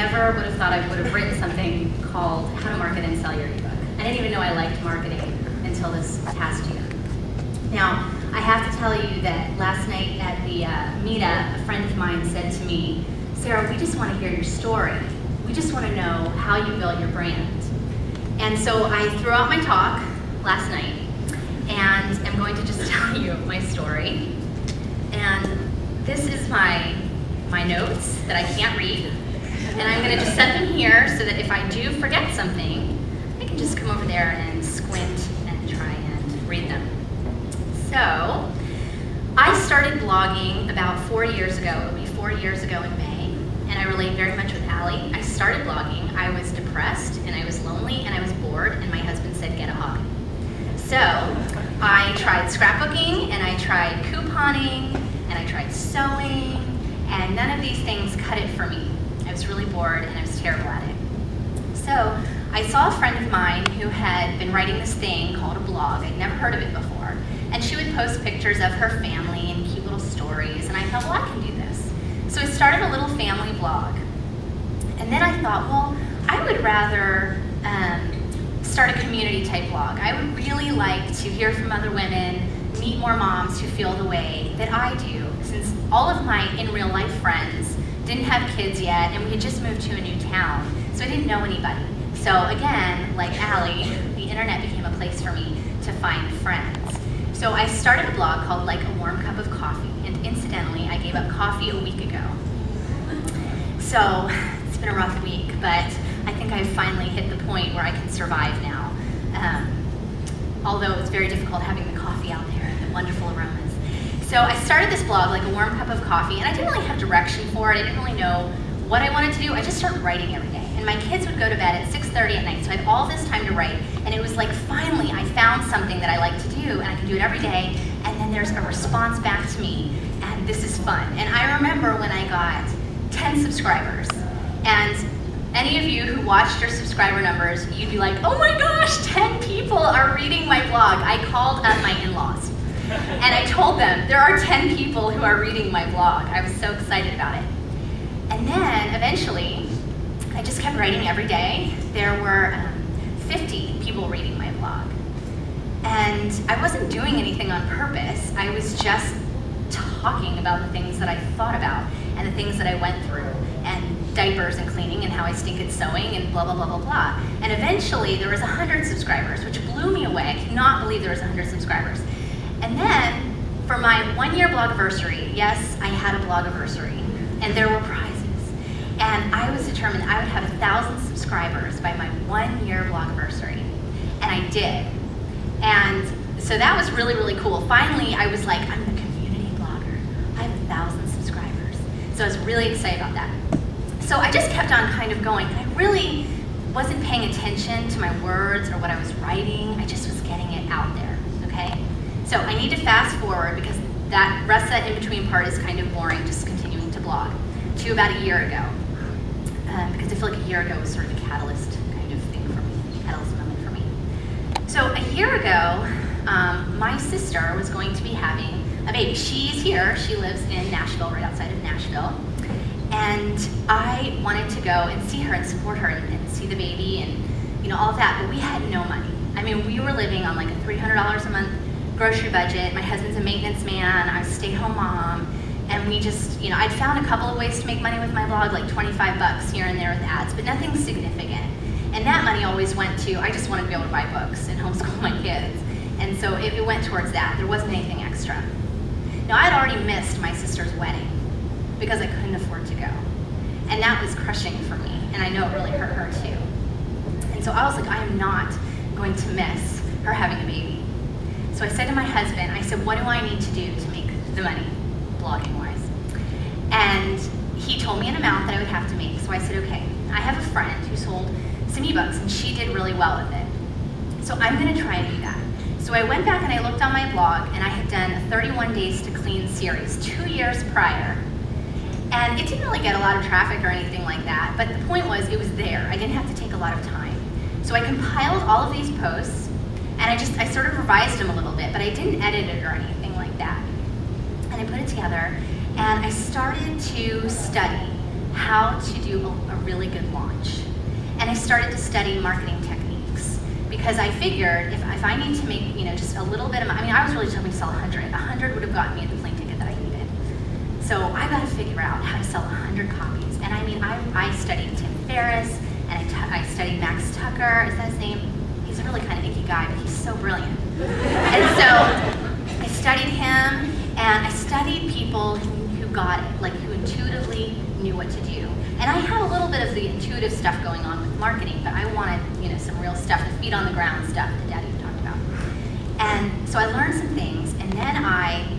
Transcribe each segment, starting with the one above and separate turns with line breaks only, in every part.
never would have thought I would have written something called How to Market and Sell Your Ebook. I didn't even know I liked marketing until this past year. Now, I have to tell you that last night at the meetup, a friend of mine said to me, Sarah, we just want to hear your story. We just want to know how you built your brand. And so I threw out my talk last night, and I'm going to just tell you my story. And this is my notes that I can't read. And I'm going to just set them here so that if I do forget something, I can just come over there and squint and try and read them. So, I started blogging about 4 years ago. It'll be 4 years ago in May, and I relate very much with Allie. I started blogging. I was depressed, and I was lonely, and I was bored, and my husband said, get a hobby. So, I tried scrapbooking, and I tried couponing, and I tried sewing, and none of these things cut it for me. I was really bored, and I was terrible at it. So, I saw a friend of mine who had been writing this thing called a blog. I'd never heard of it before. And she would post pictures of her family and cute little stories, and I thought, well, I can do this. So I started a little family blog. And then I thought, well, I would rather start a community type blog. I would really like to hear from other women, meet more moms who feel the way that I do, since all of my in real life friends didn't have kids yet, and we had just moved to a new town, so I didn't know anybody. So again, like Allie, the internet became a place for me to find friends. So I started a blog called Like a Warm Cup of Coffee, and incidentally, I gave up coffee a week ago. So it's been a rough week, but I think I've finally hit the point where I can survive now. Although it's very difficult having the coffee out there and the wonderful aromas. So I started this blog, Like a Warm Cup of Coffee, and I didn't really have direction for it. I didn't really know what I wanted to do. I just started writing every day. And my kids would go to bed at 6:30 at night, so I had all this time to write, and it was like finally I found something that I like to do, and I can do it every day, and then there's a response back to me, and this is fun. And I remember when I got 10 subscribers, and any of you who watched your subscriber numbers, you'd be like, oh my gosh, 10 people are reading my blog. I called up my in-laws, and I told them, there are 10 people who are reading my blog. I was so excited about it. And then eventually, I just kept writing every day. There were 50 people reading my blog. And I wasn't doing anything on purpose. I was just talking about the things that I thought about and the things that I went through, and diapers and cleaning and how I stink at sewing and blah, blah, blah, blah, blah. And eventually there was 100 subscribers, which blew me away. I cannot believe there was 100 subscribers. And then for my 1-year blogiversary, yes, I had a blogiversary, and there were prizes. And I was determined I would have 1,000 subscribers by my 1-year blogiversary. And I did. And so that was really, really cool. Finally, I was like, I'm the community blogger. I have 1,000 subscribers. So I was really excited about that. So I just kept on kind of going. And I really wasn't paying attention to my words or what I was writing. I just was getting it out there, okay? So I need to fast forward because that rest of that in-between part is kind of boring, just continuing to blog, to about a year ago. Because I feel like a year ago was sort of a catalyst kind of thing for me, catalyst moment for me. So a year ago, my sister was going to be having a baby. She's here, she lives in Nashville, right outside of Nashville. And I wanted to go and see her and support her and see the baby and all of that, but we had no money. I mean, we were living on like a $300 a month grocery budget. My husband's a maintenance man, I was a stay-at-home mom. And we just, I'd found a couple of ways to make money with my blog, like 25 bucks here and there with ads, but nothing significant. And that money always went to, I just wanted to be able to buy books and homeschool my kids. And so it went towards that. There wasn't anything extra. Now, I'd already missed my sister's wedding because I couldn't afford to go. And that was crushing for me, and I know it really hurt her too. And so I was like, I am not going to miss her having a baby. So I said to my husband, I said, what do I need to do to make the money? Blogging-wise. And he told me an amount that I would have to make. So I said, okay, I have a friend who sold some ebooks and she did really well with it. So I'm gonna try and do that. So I went back and I looked on my blog and I had done a 31 Days to Clean series 2 years prior. And it didn't really get a lot of traffic or anything like that, but the point was it was there. I didn't have to take a lot of time. So I compiled all of these posts and I sort of revised them a little bit, but I didn't edit it or anything like that. And I put it together, and I started to study how to do a really good launch. And I started to study marketing techniques because I figured if I need to make, just a little bit of, I was really just hoping to sell 100. 100 would have gotten me the plane ticket that I needed. So I got to figure out how to sell 100 copies. And I studied Tim Ferriss, and I studied Max Tucker. Is that his name? He's a really kind of icky guy, but he's so brilliant. And so I studied him, and I studied people who got it, like who intuitively knew what to do. And I had a little bit of the intuitive stuff going on with marketing, but I wanted, some real stuff, the feet on the ground stuff that Daddy talked about. And so I learned some things, and then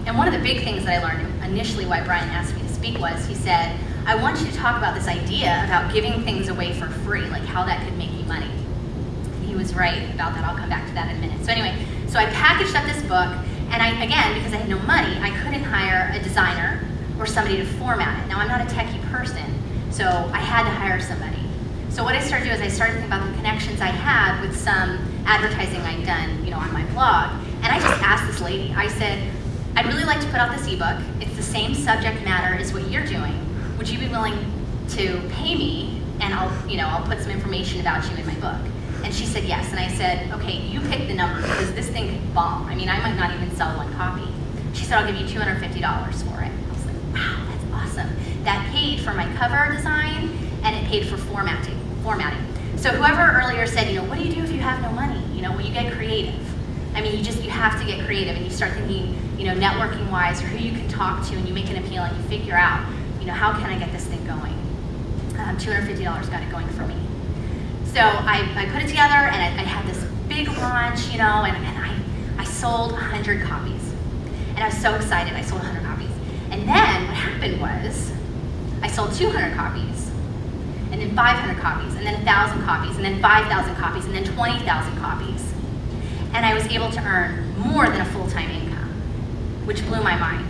and one of the big things that I learned initially why Brian asked me to speak was, he said, I want you to talk about this idea about giving things away for free, like how that could make you money. And he was right about that. I'll come back to that in a minute. So anyway, so I packaged up this book, and again, because I had no money, I couldn't hire a designer or somebody to format it. Now, I'm not a techie person, so I had to hire somebody. So what I started to do is I started thinking about the connections I had with some advertising I'd done, on my blog. And I just asked this lady, I said, I'd really like to put out this ebook. It's the same subject matter as what you're doing. Would you be willing to pay me, and I'll put some information about you in my book? And she said yes. And I said, okay, you pick the number, because this thing could bomb. I might not even sell one copy. She said, I'll give you $250 for it. I was like, wow, that's awesome. That paid for my cover design, and it paid for formatting. So whoever earlier said, what do you do if you have no money? Well, you get creative. You have to get creative, and you start thinking, networking wise, or who you can talk to, and you make an appeal, and you figure out, how can I get this thing going? $250 got it going for me. So I put it together, and I had this big launch, and I sold 100 copies. And I was so excited, I sold 100 copies. And then what happened was, I sold 200 copies, and then 500 copies, and then 1,000 copies, and then 5,000 copies, and then 20,000 copies. And I was able to earn more than a full-time income, which blew my mind.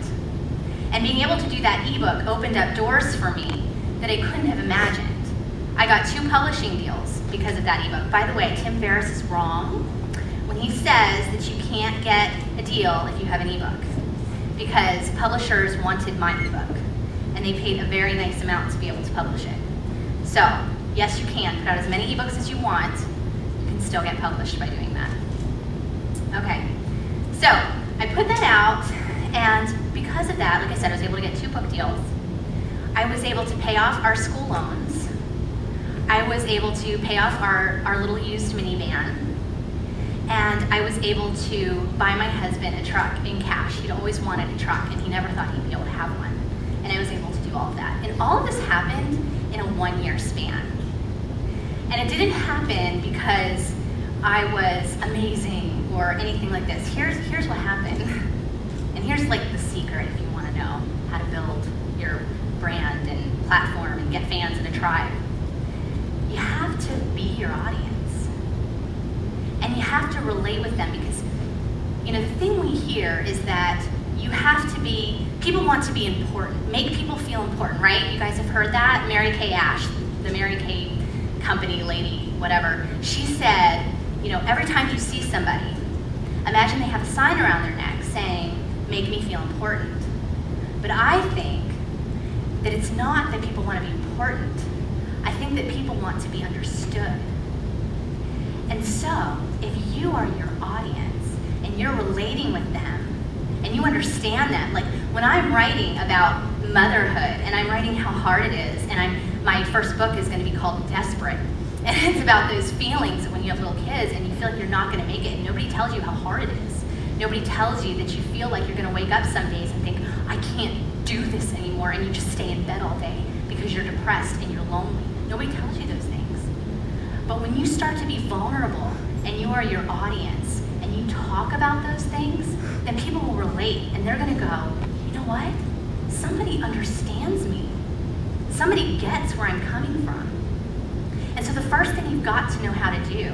And being able to do that ebook opened up doors for me that I couldn't have imagined. I got 2 publishing deals because of that ebook. By the way, Tim Ferriss is wrong when he says that you can't get a deal if you have an ebook, because publishers wanted my ebook, and they paid a very nice amount to be able to publish it. So, yes, you can put out as many ebooks as you want. You can still get published by doing that. Okay, so I put that out, and because of that, like I said, I was able to get 2 book deals. I was able to pay off our school loans. I was able to pay off our little used minivan. And I was able to buy my husband a truck in cash. He'd always wanted a truck, and he never thought he'd be able to have one. And I was able to do all of that. And all of this happened in a 1-year span. And it didn't happen because I was amazing or anything like this. Here's what happened. And here's like the secret if you want to know how to build your brand and platform and get fans in a tribe. You have to be your audience. And you have to relate with them, because the thing we hear is that you have to be, people want to be important, make people feel important, right? You guys have heard that? Mary Kay Ash, the Mary Kay company lady, whatever, she said, every time you see somebody, imagine they have a sign around their neck saying, make me feel important. But I think that it's not that people want to be important. I think that people want to be understood. And so, if you are your audience and you're relating with them and you understand them, like when I'm writing about motherhood and I'm writing how hard it is, and my first book is going to be called Desperate, and it's about those feelings of when you have little kids and you feel like you're not going to make it, and nobody tells you how hard it is. Nobody tells you that you feel like you're going to wake up some days and think, I can't do this anymore, and you just stay in bed all day because you're depressed and you're lonely. Nobody tells you those things. But when you start to be vulnerable and you are your audience and you talk about those things, then people will relate, and they're going to go, you know what? Somebody understands me. Somebody gets where I'm coming from. And so the first thing you've got to know how to do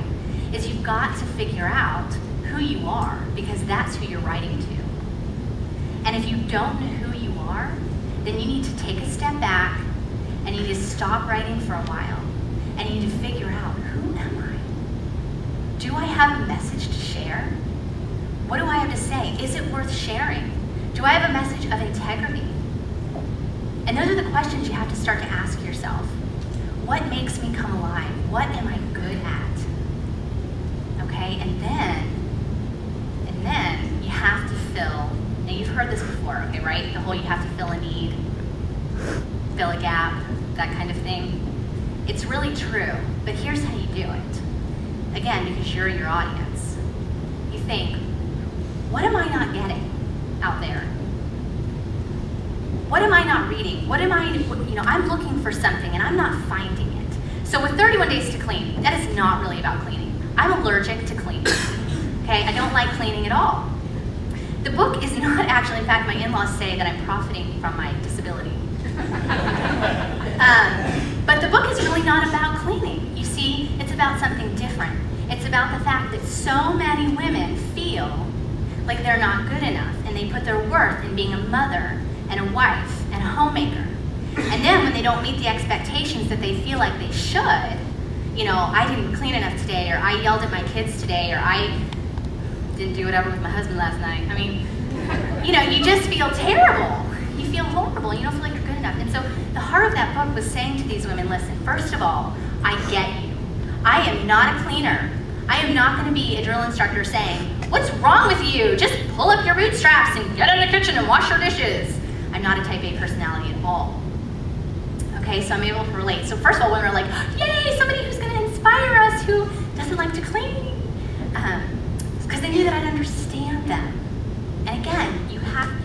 is you've got to figure out who you are, because that's who you're writing to. And if you don't know who you are, then you need to take a step back and you need to stop writing for a while. And you need to figure out, who am I? Do I have a message to share? What do I have to say? Is it worth sharing? Do I have a message of integrity? And those are the questions you have to start to ask yourself. What makes me come alive? What am I good at? Okay, and then you have to fill, and you've heard this before, okay, right? The whole you have to fill a need, fill a gap, that kind of thing. It's really true, but here's how you do it. Again, because you're your audience. You think, what am I not getting out there? What am I not reading? What am I, I'm looking for something and I'm not finding it. So with 31 Days to Clean, that is not really about cleaning. I'm allergic to cleaning, okay? I don't like cleaning at all. The book is not actually, in fact, my in-laws say that I'm profiting from my disability. But the book is really not about cleaning. You see, it's about something different. It's about the fact that so many women feel like they're not good enough, and they put their worth in being a mother and a wife and a homemaker. And then when they don't meet the expectations that they feel like they should, I didn't clean enough today, or I yelled at my kids today, or I didn't do whatever with my husband last night. I mean, you just feel terrible. You feel horrible. You don't feel like you're good enough. And so the heart of that book was saying to these women, listen, first of all, I get you. I am not a cleaner. I am not going to be a drill instructor saying, what's wrong with you? Just pull up your bootstraps and get in the kitchen and wash your dishes. I'm not a type A personality at all. Okay, so I'm able to relate. So first of all, women are like, yay, somebody who's going to inspire us who doesn't like to clean. Because they knew that I'd understand them. And again, you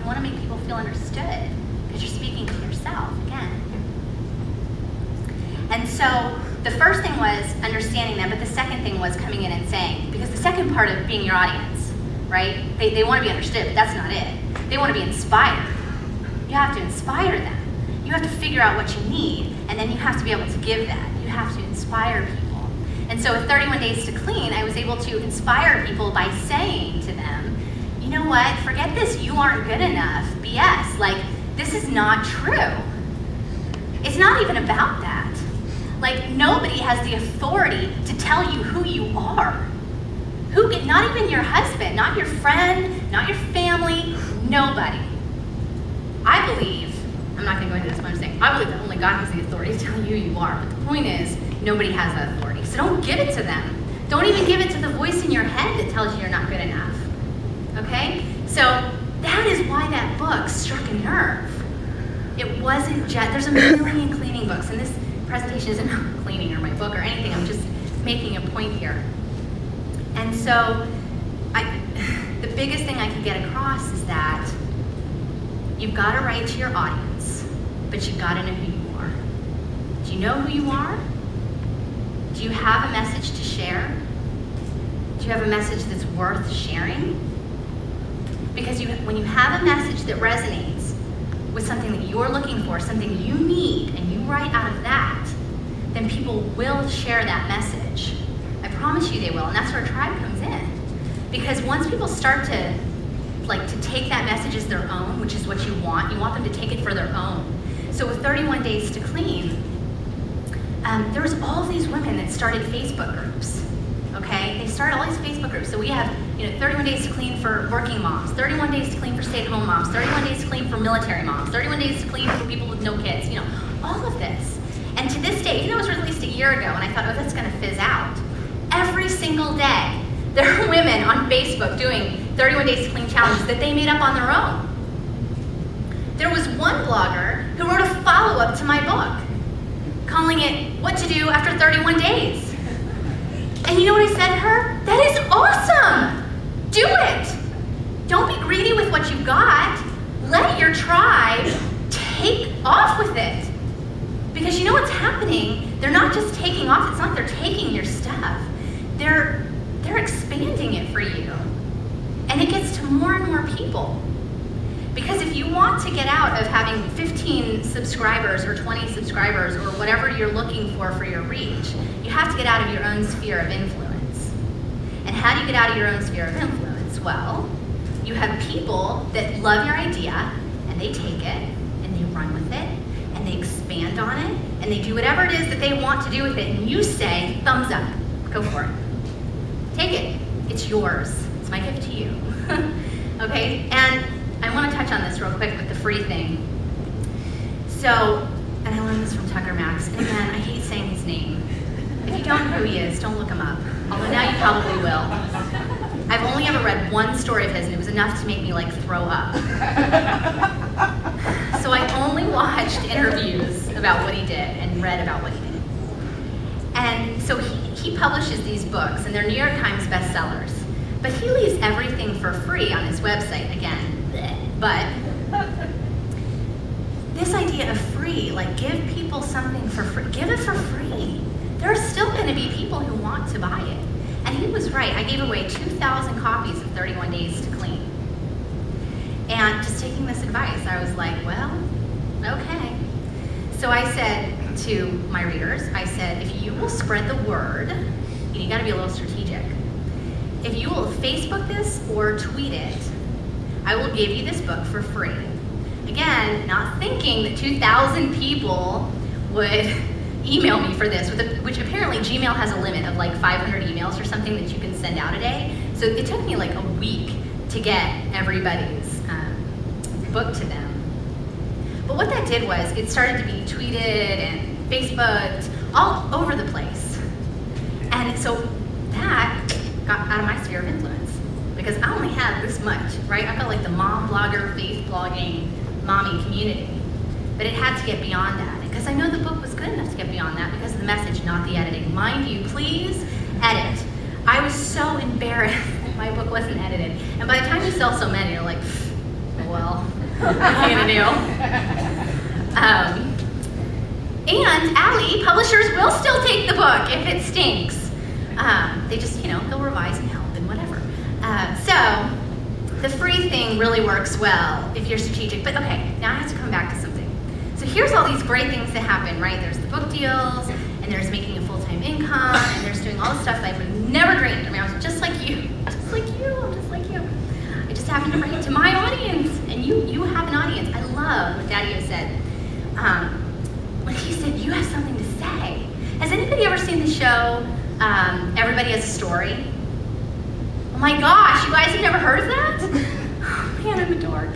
want to make people feel understood because you're speaking to yourself, again. And so the first thing was understanding them, but the second thing was coming in and saying, because the second part of being your audience, right? They want to be understood, but that's not it. They want to be inspired. You have to inspire them. You have to figure out what you need, and then you have to be able to give that. You have to inspire people. And so with 31 Days to Clean, I was able to inspire people by saying to them, you know what, forget this you aren't good enough BS. Like, this is not true. It's not even about that. Like, nobody has the authority to tell you who you are. Not even your husband, not your friend, not your family, nobody. I believe, I'm not going to go into this, but I'm saying, I believe that only God has the authority to tell you who you are. But the point is, nobody has that authority. So don't give it to them. Don't even give it to the voice in your head that tells you you're not good enough. Okay? So that is why that book struck a nerve. It wasn't just, there's a million cleaning books, and this presentation isn't cleaning or my book or anything. I'm just making a point here. And so the biggest thing I can get across is that you've got to write to your audience, but you've got to know who you are. Do you know who you are? Do you have a message to share? Do you have a message that's worth sharing? Because when you have a message that resonates with something that you're looking for, something you need, and you write out of that, then people will share that message. I promise you they will, and that's where tribe comes in. Because once people start to take that message as their own, which is what you want them to take it for their own. So with 31 Days to Clean, there was all of these women that started Facebook groups, okay? They started all these Facebook groups. So we have 31 Days to Clean for working moms, 31 Days to Clean for stay-at-home moms, 31 Days to Clean for military moms, 31 Days to Clean for people with no kids, all of this. And to this day, even though it was released a year ago, and I thought, oh, that's gonna fizz out, every single day, there are women on Facebook doing 31 Days to Clean challenges that they made up on their own. There was one blogger who wrote a follow-up to my book, calling it What to Do After 31 Days. And you know what I said to her? That is awesome! Do it! Don't be greedy with what you've got. Let your tribe take off with it. Because you know what's happening? They're not just taking off. It's not like they're taking your stuff. They're expanding it for you. And it gets to more and more people. Because if you want to get out of having 15 subscribers or 20 subscribers or whatever you're looking for your reach, you have to get out of your own sphere of influence. And how do you get out of your own sphere of influence? Well, you have people that love your idea and they take it and they run with it and they expand on it and they do whatever it is that they want to do with it, and you say, thumbs up, go for it. Take it, it's yours. It's my gift to you. Okay, and I want to touch on this real quick with the free thing. So, and I learned this from Tucker Max, and again, I hate saying his name. If you don't know who he is, don't look him up. Although now you probably will. I've only ever read one story of his, and it was enough to make me like throw up. So I only watched interviews about what he did and read about what he did. And so he publishes these books, and they're New York Times bestsellers. But he leaves everything for free on his website, again. But this idea of free, like give people something for free, give it for free. There are still going to be people who want to buy it. And he was right. I gave away 2,000 copies of 31 Days to Clean. And just taking this advice, I was like, well, okay. So I said to my readers, I said, if you will spread the word, and you got to be a little strategic, if you will Facebook this or tweet it, I will give you this book for free. Again, not thinking that 2,000 people would email me for this, which apparently Gmail has a limit of like 500 emails or something that you can send out a day. So it took me like a week to get everybody's book to them. But what that did was it started to be tweeted and Facebooked all over the place. And so that got out of my sphere of influence because I only had this much, right? I've got like the mom blogger, faith blogging, mommy community. But it had to get beyond that because I know the book was good enough to get beyond that because of the message, not the editing. Mind you, please edit. I was so embarrassed that my book wasn't edited. And by the time you sell so many, you're like, well, what are you gonna do? And Allie, publishers will still take the book if it stinks. They just, they'll revise and help and whatever. So the free thing really works well if you're strategic. But okay, now I have to come back to something. So here's all these great things that happen, right? There's the book deals, and there's making a full-time income, and there's doing all the stuff that I would have never dreamed. I mean, I was just like you, I'm just like you. I just happened to write to my audience, and you have an audience. I love what Daddy said. When he said, you have something to say. Has anybody ever seen the show, Everybody Has a Story? Oh my gosh, you guys have never heard of that? Oh man, I'm a dork.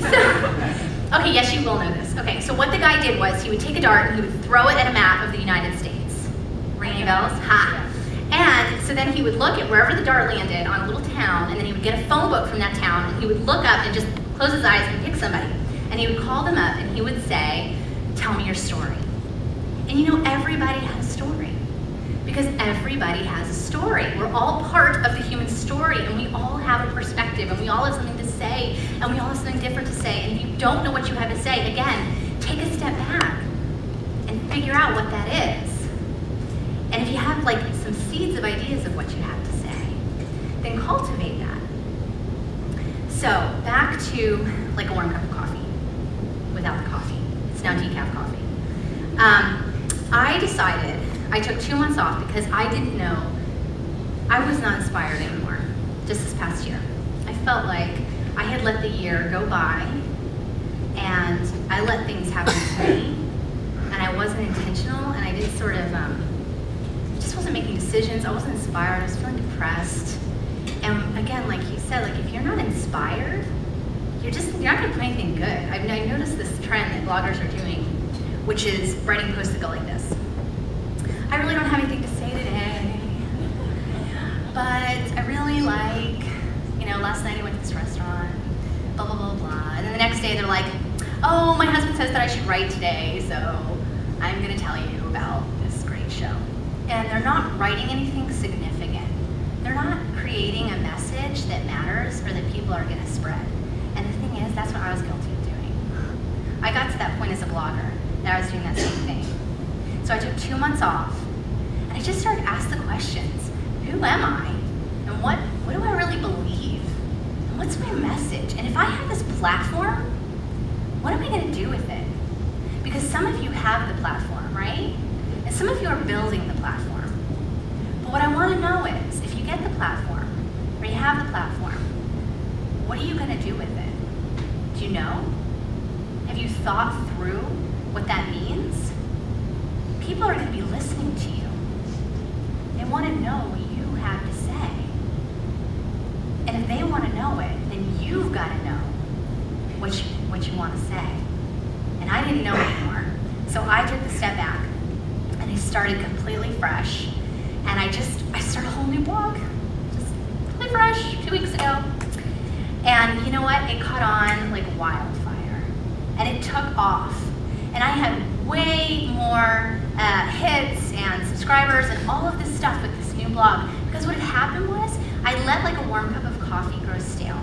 So, okay, yes, you will know this. Okay, so what the guy did was he would take a dart and he would throw it at a map of the United States. Ringing bells? Ha! And so then he would look at wherever the dart landed on a little town, and then he would get a phone book from that town, and he would look up and just close his eyes and pick somebody. And he would call them up and he would say, tell me your story. And everybody has a story. Because everybody has a story. We're all part of the human story, and we all have a perspective, and we all have something to say, and we all have something different to say. And if you don't know what you have to say, again, take a step back and figure out what that is. And if you have like some seeds of ideas of what you have to say, then cultivate that. So back to like a warm cup of coffee without the coffee. It's now decaf coffee. I decided, I took 2 months off because I didn't know, I was not inspired anymore, just this past year. I felt like I had let the year go by and I let things happen to me and I wasn't intentional and I did sort of, just wasn't making decisions, I wasn't inspired, I was feeling depressed. And again, like he said, like if you're not inspired, you're not gonna put anything good. I've noticed this trend that bloggers are doing, which is writing posts that go like this. I really don't have anything to say today, but I really like, last night I went to this restaurant, blah, blah, blah, blah. And then the next day they're like, oh, my husband says that I should write today, so I'm gonna tell you about this great show. And they're not writing anything significant. They're not creating a message that matters or that people are gonna spread. And the thing is, that's what I was guilty of doing. I got to that point as a blogger that I was doing that same thing. So I took 2 months off, and I just started to ask the questions. Who am I? And what do I really believe? And what's my message? And if I have this platform, what am I gonna do with it? Because some of you have the platform, right? And some of you are building the platform. But what I wanna know is, if you get the platform, or you have the platform, what are you gonna do with it? Do you know? Have you thought through what that means? People are going to be listening to you. They want to know what you have to say. And if they want to know it, then you've got to know what you want to say. And I didn't know anymore. So I took the step back and I started completely fresh. And I started a whole new blog, just completely fresh, 2 weeks ago. And you know what? It caught on like wildfire. And it took off. And I had way more hits and subscribers and all of this stuff with this new blog. Because what had happened was, I let like a warm cup of coffee grow stale.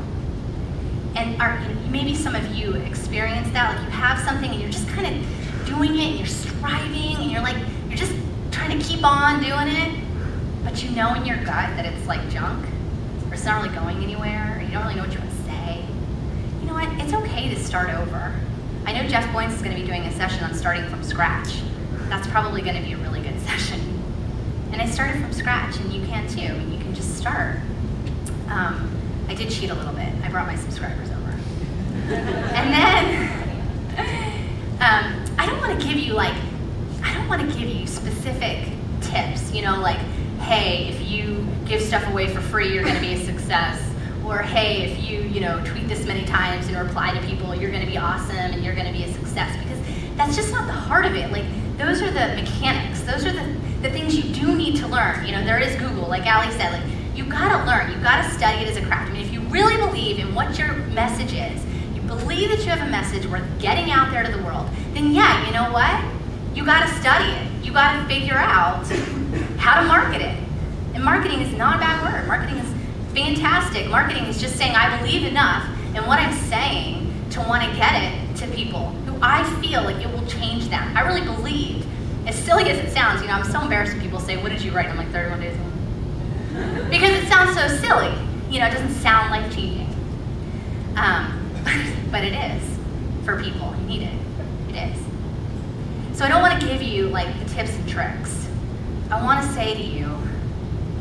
And maybe some of you experience that, like you have something and you're just kind of doing it and you're striving and you're just trying to keep on doing it, but you know in your gut that it's like junk, or it's not really going anywhere, or you don't really know what you want to say. You know what, it's okay to start over. I know Jeff Boynes is going to be doing a session on starting from scratch. That's probably going to be a really good session. And I started from scratch, and you can too, and you can just start. I did cheat a little bit. I brought my subscribers over. And then, I don't want to give you specific tips, you know, like, hey, if you give stuff away for free, you're going to be a success. Or, hey, if you tweet this many times and reply to people, you're going to be awesome and you're going to be a success. Because that's just not the heart of it. Like, those are the mechanics. Those are the things you do need to learn. You know, there is Google, like Ali said, like, you gotta learn, you gotta study it as a craft. I mean, if you really believe in what your message is, you believe that you have a message worth getting out there to the world, then yeah, you know what? You gotta study it. You gotta figure out how to market it. And marketing is not a bad word. Marketing is fantastic. Marketing is just saying, I believe enough in what I'm saying to want to get it to people who I feel like it will change them. I really believed, as silly as it sounds, I'm so embarrassed when people say, what did you write? I'm like, 31 days old. Because it sounds so silly. It doesn't sound life-changing. But it is for people who need it. It is. So I don't want to give you like the tips and tricks. I want to say to you,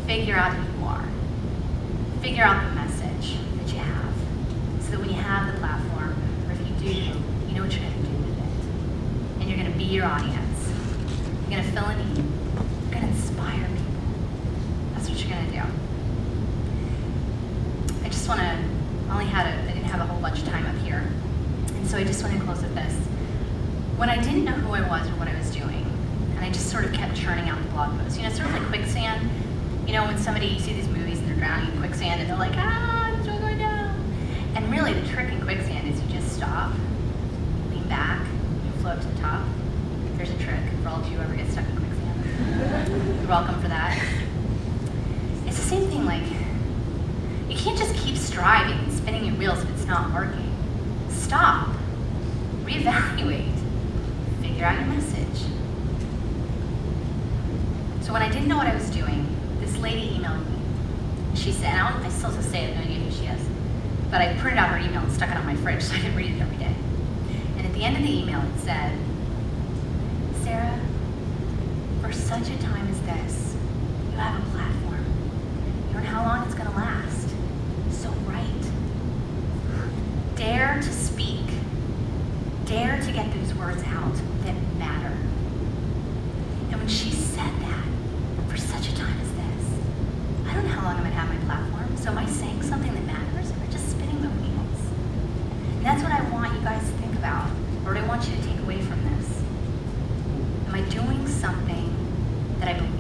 figure out who you are. Figure out the message that you have. So that when you have the platform, or if you do, you know what you're going to do with it. And you're going to be your audience. You're going to fill a need. You're going to inspire people. That's what you're going to do. I just want to, I didn't have a whole bunch of time up here. And so I just want to close with this. When I didn't know who I was or what I was doing, and I just sort of kept churning out the blog posts, sort of like quicksand. When you see these movies and they're drowning in quicksand and they're like, I'm still going down. And really the trick in quicksand is you just stop, lean back, you float to the top. There's a trick for all of you who ever get stuck in quicksand. You're welcome for that. It's the same thing, like, you can't just keep striving and spinning your wheels if it's not working. Stop, reevaluate, figure out your message. So when I didn't know what I was doing, this lady emailed me. She said, I still say I have no idea who she is, but I printed out her email and stuck it on my fridge so I could read it every day. And at the end of the email it said, Sarah, for such a time as this, you have a platform. You don't know how long it's going to last. So write. Dare to speak. Dare to get those words out that matter. And when she said that, for such a time as this, I don't know how long I'm going to have my platform, so am I saying something that matters, or am I just spinning the wheels? And that's what I want you guys to think about, or what I want you to take away from this. Am I doing something that I believe